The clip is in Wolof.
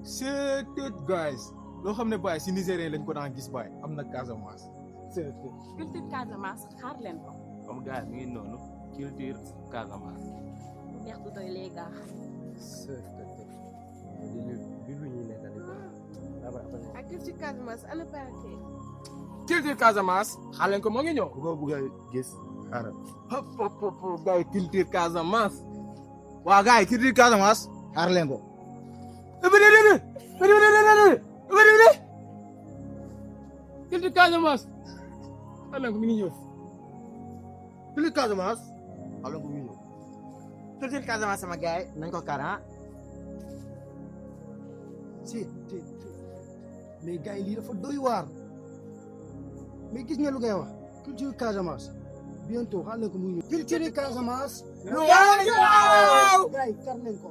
c'est tout guys loo xam ne baay si Nigérien lañ ko daan gis baay am na Casamance. c'est tout. culture Casamance xaar leen ko. comme gars mi ngi noonu culture Casamance. neex du doy les gars. c'est tout. bi lu ñuy nettali ko. ak culture Casamance ana parake. culture Casamance xaar leen ko moo ngi ñëw. ku ko bëgg a gis xaaral. hop hop hop gars yi culture Casamance. waa gars yi culture Casamance xaar leen ko. culture Casamance xaar leen ko mi ngi ñëw. culture Casamance. xaaral ko muy ñëw. culture Casamance sama gars yi nañ ko karan si mais gars yi lii dafa doy waar mais gis nga lu ngay wax culture Casamance bientôt xaaral ko muy ñëw. culture Casamance. waaw. gars yi kar leen ko.